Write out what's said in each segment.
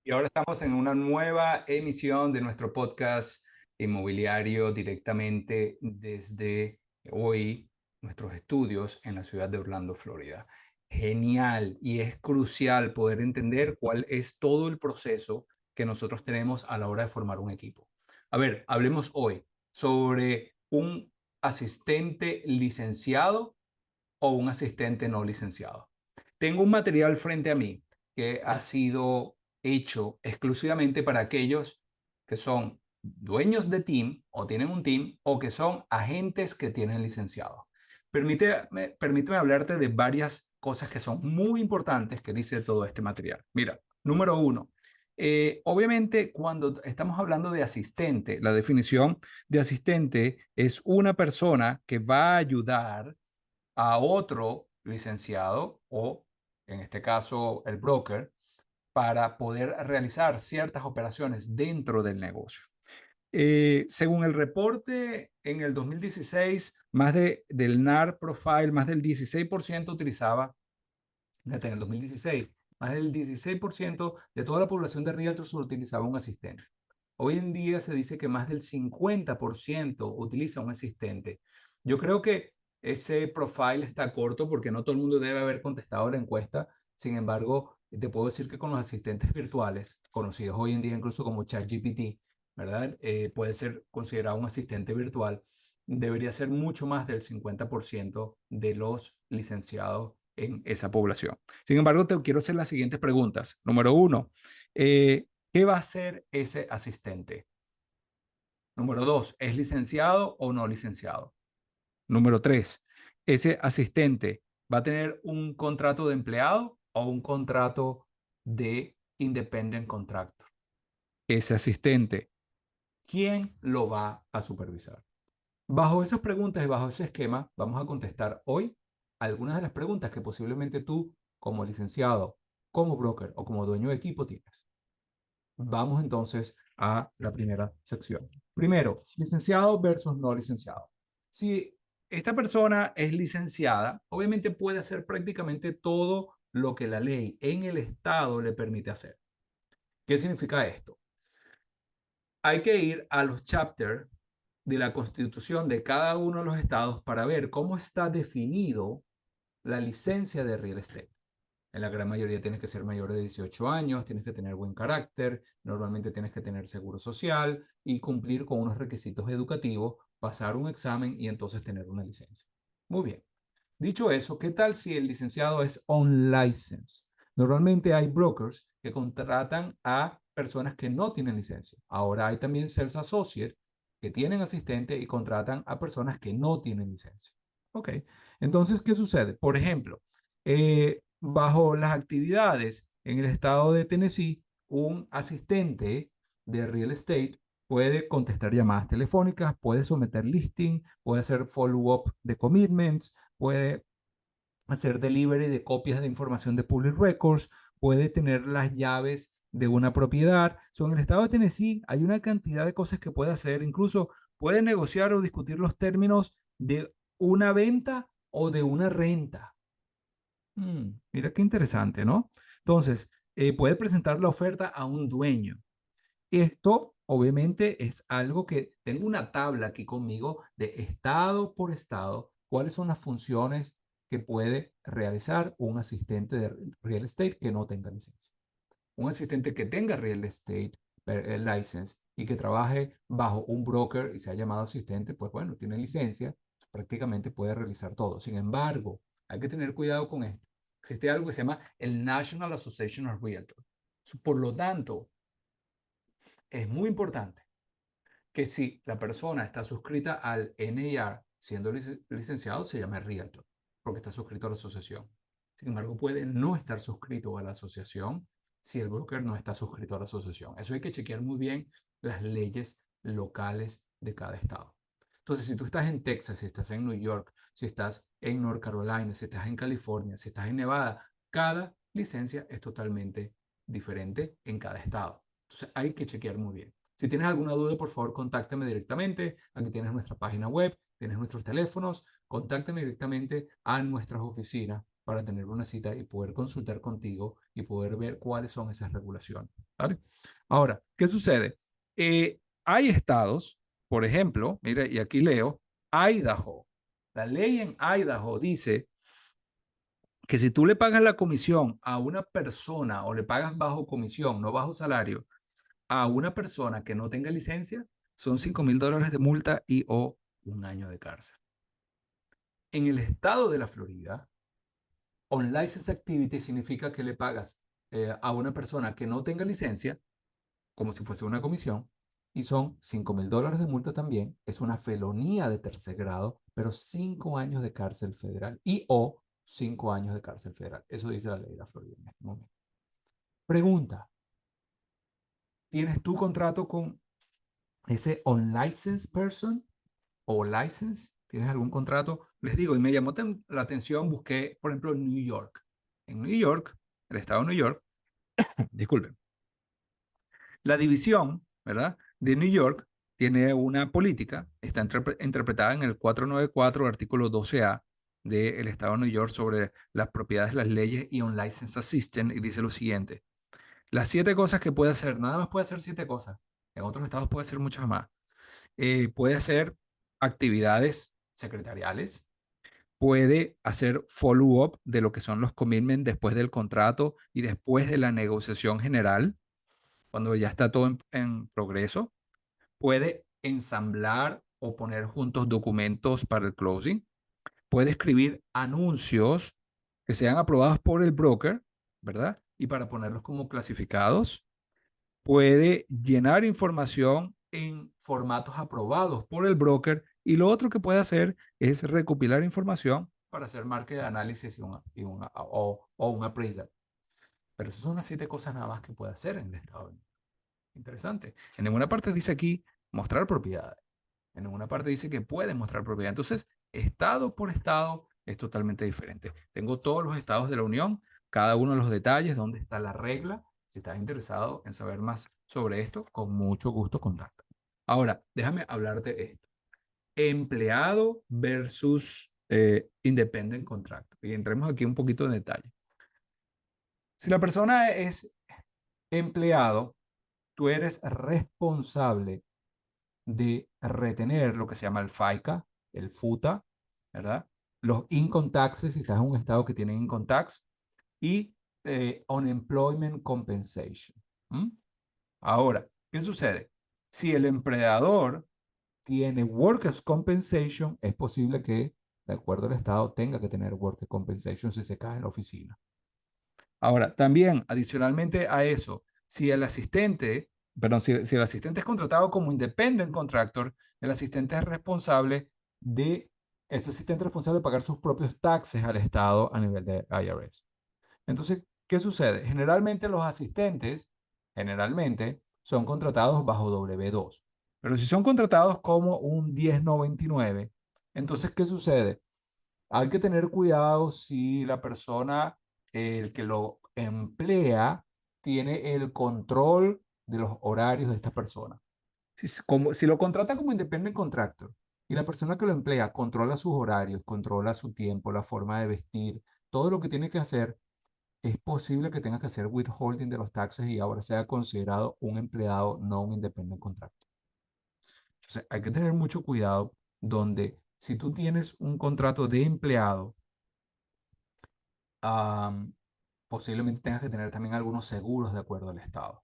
Y ahora estamos en una nueva emisión de nuestro podcast inmobiliario directamente desde hoy, nuestros estudios en la ciudad de Orlando, Florida. Genial y es crucial poder entender cuál es todo el proceso que nosotros tenemos a la hora de formar un equipo. A ver, hablemos hoy sobre un asistente licenciado o un asistente no licenciado. Tengo un material frente a mí que ha sido hecho exclusivamente para aquellos que son dueños de team o tienen un team o que son agentes que tienen licenciado. Permíteme hablarte de varias cosas que son muy importantes que dice todo este material. Mira, número uno, obviamente cuando estamos hablando de asistente, la definición de asistente es una persona que va a ayudar a otro licenciado o, en este caso, el broker, para poder realizar ciertas operaciones dentro del negocio. Según el reporte, en el 2016, del NAR Profile, más del 16% utilizaba, fíjate, en el 2016, más del 16% de toda la población de realtors utilizaba un asistente. Hoy en día se dice que más del 50% utiliza un asistente. Yo creo que ese profile está corto porque no todo el mundo debe haber contestado la encuesta. Sin embargo, te puedo decir que con los asistentes virtuales, conocidos hoy en día incluso como ChatGPT, ¿verdad? Puede ser considerado un asistente virtual. Debería ser mucho más del 50% de los licenciados en esa población. Sin embargo, te quiero hacer las siguientes preguntas. Número uno, ¿qué va a hacer ese asistente? Número dos, ¿es licenciado o no licenciado? Número tres, ¿ese asistente va a tener un contrato de empleado o un contrato de independent contractor? Ese asistente, ¿quién lo va a supervisar? Bajo esas preguntas y bajo ese esquema, vamos a contestar hoy algunas de las preguntas que posiblemente tú, como licenciado, como broker o como dueño de equipo, tienes. Vamos entonces a la primera sección. Primero, licenciado versus no licenciado. Si esta persona es licenciada, obviamente puede hacer prácticamente todo lo que la ley en el estado le permite hacer. ¿Qué significa esto? Hay que ir a los chapters de la constitución de cada uno de los estados para ver cómo está definido la licencia de real estate. En la gran mayoría tienes que ser mayor de 18 años, tienes que tener buen carácter, normalmente tienes que tener seguro social y cumplir con unos requisitos educativos, pasar un examen y entonces tener una licencia. Muy bien. Dicho eso, ¿qué tal si el licenciado es on license? Normalmente hay brokers que contratan a personas que no tienen licencia. Ahora hay también sales associates que tienen asistente y contratan a personas que no tienen licencia. Ok, entonces, ¿qué sucede? Por ejemplo, bajo las actividades en el estado de Tennessee, un asistente de real estate puede contestar llamadas telefónicas, puede someter listing, puede hacer follow-up de commitments, puede hacer delivery de copias de información de public records, puede tener las llaves de una propiedad. So, en el estado de Tennessee hay una cantidad de cosas que puede hacer, incluso puede negociar o discutir los términos de una venta o de una renta. Mira qué interesante, ¿no? Entonces, puede presentar la oferta a un dueño. Esto, obviamente, es algo que tengo una tabla aquí conmigo de estado por estado, cuáles son las funciones que puede realizar un asistente de real estate que no tenga licencia. Un asistente que tenga real estate license y que trabaje bajo un broker y sea llamado asistente, pues bueno, tiene licencia, prácticamente puede realizar todo. Sin embargo, hay que tener cuidado con esto. Existe algo que se llama el National Association of Realtors. Por lo tanto, es muy importante que si la persona está suscrita al NAR, siendo licenciado, se llama Realtor, porque está suscrito a la asociación. Sin embargo, puede no estar suscrito a la asociación si el broker no está suscrito a la asociación. Eso hay que chequear muy bien las leyes locales de cada estado. Entonces, si tú estás en Texas, si estás en New York, si estás en North Carolina, si estás en California, si estás en Nevada, cada licencia es totalmente diferente en cada estado. Entonces, hay que chequear muy bien. Si tienes alguna duda, por favor, contáctame directamente. Aquí tienes nuestra página web, tienes nuestros teléfonos. Contáctame directamente a nuestras oficinas para tener una cita y poder consultar contigo y poder ver cuáles son esas regulaciones, ¿vale? Ahora, ¿qué sucede? Hay estados, por ejemplo, mire, y aquí leo, Idaho. La ley en Idaho dice que si tú le pagas la comisión a una persona o le pagas bajo comisión, no bajo salario, a una persona que no tenga licencia, son $5,000 de multa y o 1 año de cárcel. En el estado de la Florida, unlicensed activity significa que le pagas a una persona que no tenga licencia, como si fuese una comisión, y son $5,000 de multa también. Es una felonía de tercer grado, pero 5 años de cárcel federal y o 5 años de cárcel federal. Eso dice la ley de la Florida en este momento. Pregunta, ¿tienes tu contrato con ese unlicensed person o license? ¿Tienes algún contrato? Les digo, y me llamó la atención, busqué, por ejemplo, New York. En New York, el estado de New York, disculpen, la división, ¿verdad?, de New York tiene una política, está interpretada en el 494, artículo 12A del estado de New York sobre las propiedades, las leyes y un license assistant, y dice lo siguiente: las 7 cosas que puede hacer, nada más puede hacer 7 cosas, en otros estados puede hacer muchas más. Puede hacer actividades secretariales, puede hacer follow-up de lo que son los commitments después del contrato y después de la negociación general, cuando ya está todo en progreso. Puede ensamblar o poner juntos documentos para el closing. Puede escribir anuncios que sean aprobados por el broker, ¿verdad? Y para ponerlos como clasificados. Puede llenar información en formatos aprobados por el broker, y lo otro que puede hacer es recopilar información para hacer market análisis o un appraisal. Pero esas son las 7 cosas nada más que puede hacer en el estado. Interesante. En ninguna parte dice aquí mostrar propiedades. En ninguna parte dice que puede mostrar propiedad. Entonces, estado por estado es totalmente diferente. Tengo todos los estados de la Unión, cada uno de los detalles, dónde está la regla. Si estás interesado en saber más sobre esto, con mucho gusto contacta. Ahora, déjame hablarte de esto. Empleado versus independent contractor. Y entremos aquí un poquito en detalle. Si la persona es empleado, tú eres responsable de retener lo que se llama el FICA, el FUTA, ¿verdad? Los income taxes, si estás en un estado que tiene income tax, y unemployment compensation. ¿Mm? Ahora, ¿qué sucede? Si el empleador tiene workers' compensation, es posible que, de acuerdo al estado, tenga que tener workers' compensation si se cae en la oficina. Ahora, también, adicionalmente a eso, si el asistente, perdón, si el asistente es contratado como independent contractor, el asistente es responsable ese asistente es responsable de pagar sus propios taxes al Estado a nivel de IRS. Entonces, ¿qué sucede? Generalmente los asistentes, generalmente, son contratados bajo W2. Pero si son contratados como un 1099, entonces, ¿qué sucede? Hay que tener cuidado si la persona, el que lo emplea, tiene el control de los horarios de esta persona. Si lo contrata como independent contractor y la persona que lo emplea controla sus horarios, controla su tiempo, la forma de vestir, todo lo que tiene que hacer, es posible que tenga que hacer withholding de los taxes y ahora sea considerado un empleado, no un independent contractor. Entonces, hay que tener mucho cuidado donde si tú tienes un contrato de empleado, am, posiblemente tengas que tener también algunos seguros de acuerdo al estado.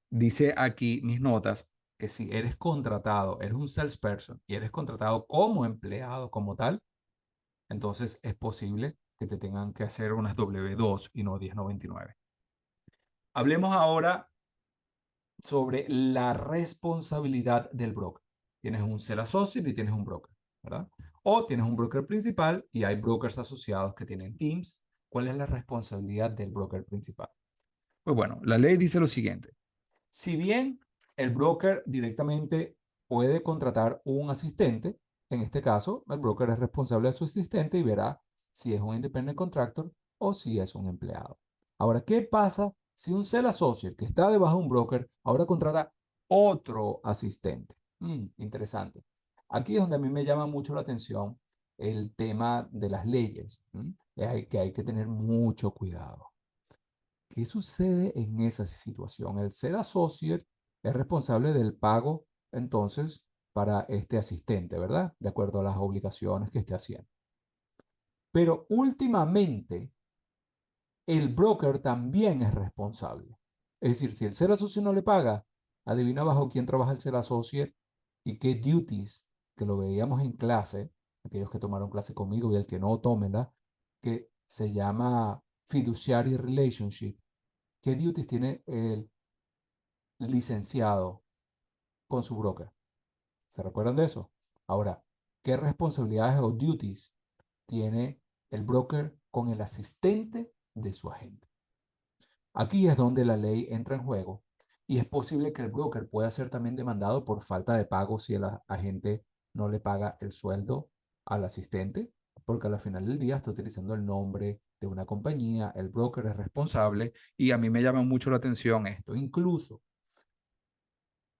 Dice aquí mis notas que si eres contratado, eres un salesperson y eres contratado como empleado como tal, entonces es posible que te tengan que hacer unas W2 y no 1099. Hablemos ahora sobre la responsabilidad del broker. Tienes un sales associate y tienes un broker, ¿verdad? O tienes un broker principal y hay brokers asociados que tienen teams. ¿Cuál es la responsabilidad del broker principal? Pues bueno, la ley dice lo siguiente. Si bien el broker directamente puede contratar un asistente, en este caso, el broker es responsable de su asistente y verá si es un independent contractor o si es un empleado. Ahora, ¿qué pasa si un sales associate que está debajo de un broker ahora contrata otro asistente? Interesante. Aquí es donde a mí me llama mucho la atención el tema de las leyes, ¿m? Que hay que tener mucho cuidado. ¿Qué sucede en esa situación? El ser associate es responsable del pago, entonces, para este asistente, ¿verdad? De acuerdo a las obligaciones que esté haciendo. Pero últimamente, el broker también es responsable. Es decir, si el ser associate no le paga, adivina bajo quién trabaja el ser associate y qué duties, que lo veíamos en clase, aquellos que tomaron clase conmigo y el que no tomen, ¿verdad? Que se llama fiduciary relationship. ¿Qué duties tiene el licenciado con su broker? ¿Se recuerdan de eso? Ahora, ¿qué responsabilidades o duties tiene el broker con el asistente de su agente? Aquí es donde la ley entra en juego y es posible que el broker pueda ser también demandado por falta de pago si el agente no le paga el sueldo al asistente, porque al final del día está utilizando el nombre de una compañía, el broker es responsable y a mí me llama mucho la atención esto. Incluso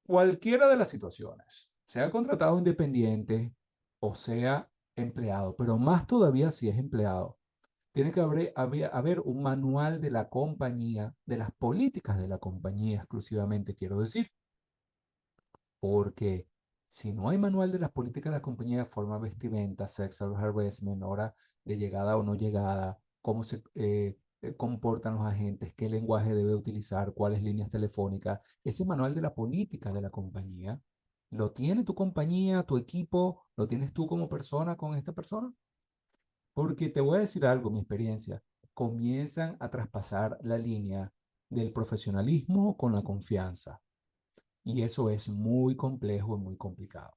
cualquiera de las situaciones, sea contratado independiente o sea empleado, pero más todavía si es empleado, tiene que haber un manual de la compañía, de las políticas de la compañía exclusivamente, quiero decir, porque si no hay manual de las políticas de la compañía, forma vestimenta, sexual harassment, hora de llegada o no llegada, cómo se comportan los agentes, qué lenguaje debe utilizar, cuáles líneas telefónicas, ese manual de la política de la compañía, ¿lo tiene tu compañía, tu equipo, lo tienes tú como persona con esta persona? Porque te voy a decir algo, mi experiencia, comienzan a traspasar la línea del profesionalismo con la confianza. Y eso es muy complejo y muy complicado.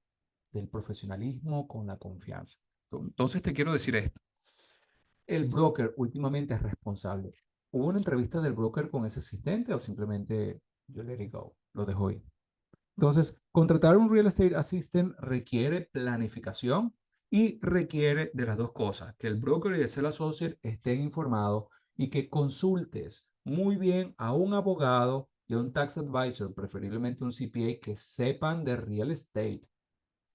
Del profesionalismo con la confianza. Entonces te quiero decir esto. El broker últimamente es responsable. ¿Hubo una entrevista del broker con ese asistente o simplemente yo let it go, lo dejo ir? Entonces, contratar un real estate assistant requiere planificación y requiere de las dos cosas, que el broker y el sales associate estén informados y que consultes muy bien a un abogado y a un tax advisor, preferiblemente un CPA, que sepan de real estate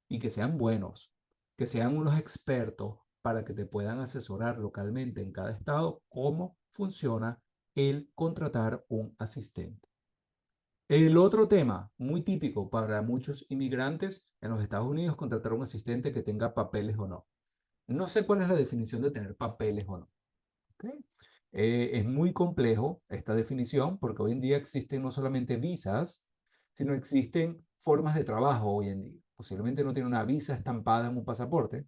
y que sean buenos, que sean unos expertos para que te puedan asesorar localmente en cada estado cómo funciona el contratar un asistente. El otro tema muy típico para muchos inmigrantes en los Estados Unidos es contratar un asistente que tenga papeles o no. No sé cuál es la definición de tener papeles o no. ¿Ok? Es muy complejo esta definición porque hoy en día existen no solamente visas, sino existen formas de trabajo hoy en día. Posiblemente no tiene una visa estampada en un pasaporte,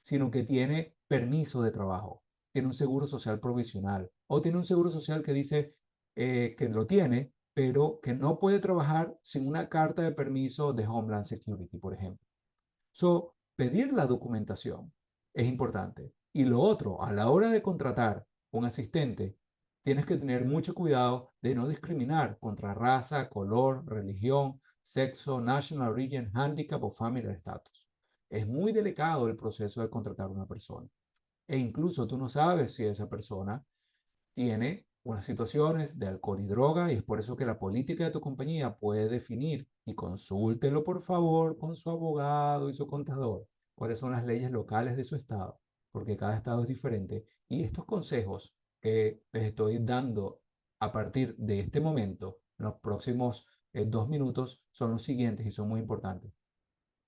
sino que tiene permiso de trabajo, tiene un seguro social provisional o tiene un seguro social que dice que lo tiene, pero que no puede trabajar sin una carta de permiso de Homeland Security, por ejemplo. So, pedir la documentación es importante. Y lo otro, a la hora de contratar un asistente, tienes que tener mucho cuidado de no discriminar contra raza, color, religión, sexo, national origin, handicap o family status. Es muy delicado el proceso de contratar a una persona. E incluso tú no sabes si esa persona tiene unas situaciones de alcohol y droga y es por eso que la política de tu compañía puede definir y consúltelo por favor con su abogado y su contador cuáles son las leyes locales de su estado, porque cada estado es diferente y estos consejos que les estoy dando a partir de este momento, en los próximos 2 minutos, son los siguientes y son muy importantes.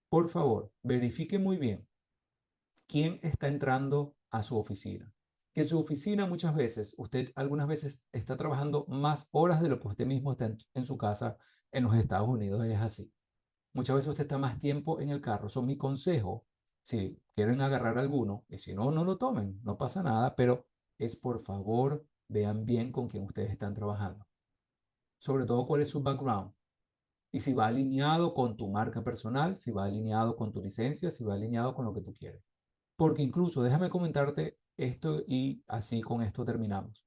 Por favor, verifique muy bien quién está entrando a su oficina. Que su oficina muchas veces, usted algunas veces está trabajando más horas de lo que usted mismo está en su casa en los Estados Unidos, es así. Muchas veces usted está más tiempo en el carro. Son mi consejo, si quieren agarrar alguno, y si no, no lo tomen, no pasa nada, pero es por favor, vean bien con quién ustedes están trabajando. Sobre todo cuál es su background y si va alineado con tu marca personal, si va alineado con tu licencia, si va alineado con lo que tú quieres. Porque incluso, déjame comentarte esto y así con esto terminamos.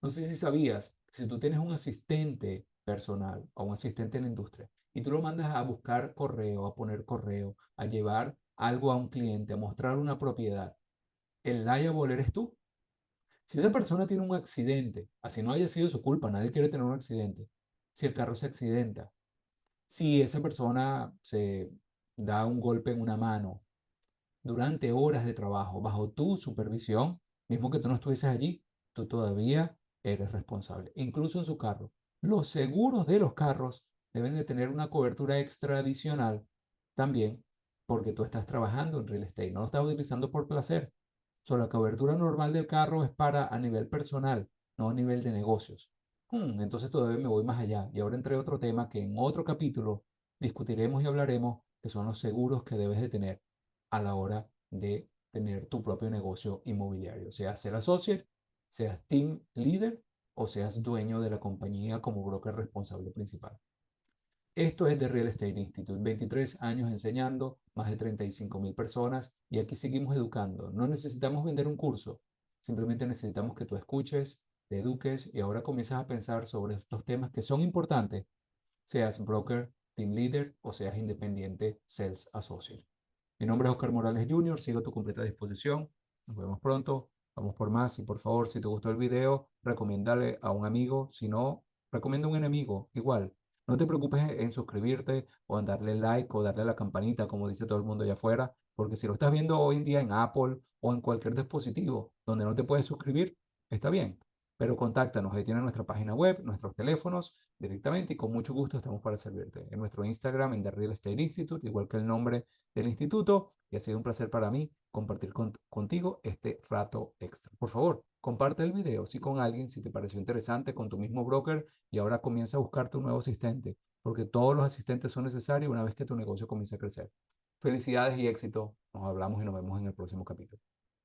No sé si sabías, si tú tienes un asistente personal o un asistente en la industria y tú lo mandas a buscar correo, a poner correo, a llevar algo a un cliente, a mostrar una propiedad, el liable eres tú. Si esa persona tiene un accidente, así no haya sido su culpa, nadie quiere tener un accidente. Si el carro se accidenta, si esa persona se da un golpe en una mano, durante horas de trabajo bajo tu supervisión, mismo que tú no estuvieses allí, tú todavía eres responsable. Incluso en su carro. Los seguros de los carros deben de tener una cobertura extra adicional también porque tú estás trabajando en real estate, no lo estás utilizando por placer. La cobertura normal del carro es para a nivel personal, no a nivel de negocios. Entonces todavía me voy más allá. Y ahora entré a otro tema que en otro capítulo discutiremos y hablaremos, que son los seguros que debes de tener a la hora de tener tu propio negocio inmobiliario, sea ser associate, seas team leader o seas dueño de la compañía como broker responsable principal. Esto es de Real Estate Institute, 23 años enseñando, más de 35.000 personas y aquí seguimos educando. No necesitamos vender un curso, simplemente necesitamos que tú escuches, te eduques y ahora comienzas a pensar sobre estos temas que son importantes, seas broker, team leader o seas independiente, sales associate. Mi nombre es Oscar Morales Jr., sigo a tu completa disposición. Nos vemos pronto. Vamos por más y por favor, si te gustó el video, recomiéndale a un amigo. Si no, recomienda a un enemigo. Igual, no te preocupes en suscribirte o en darle like o darle a la campanita, como dice todo el mundo allá afuera, porque si lo estás viendo hoy en día en Apple o en cualquier dispositivo donde no te puedes suscribir, está bien. Pero contáctanos, ahí tienes nuestra página web, nuestros teléfonos directamente y con mucho gusto estamos para servirte. En nuestro Instagram, en The Real Estate Institute, igual que el nombre del instituto, y ha sido un placer para mí compartir contigo este rato extra. Por favor, comparte el video si con alguien, si te pareció interesante, con tu mismo broker y ahora comienza a buscar tu nuevo asistente, porque todos los asistentes son necesarios una vez que tu negocio comience a crecer. Felicidades y éxito. Nos hablamos y nos vemos en el próximo capítulo.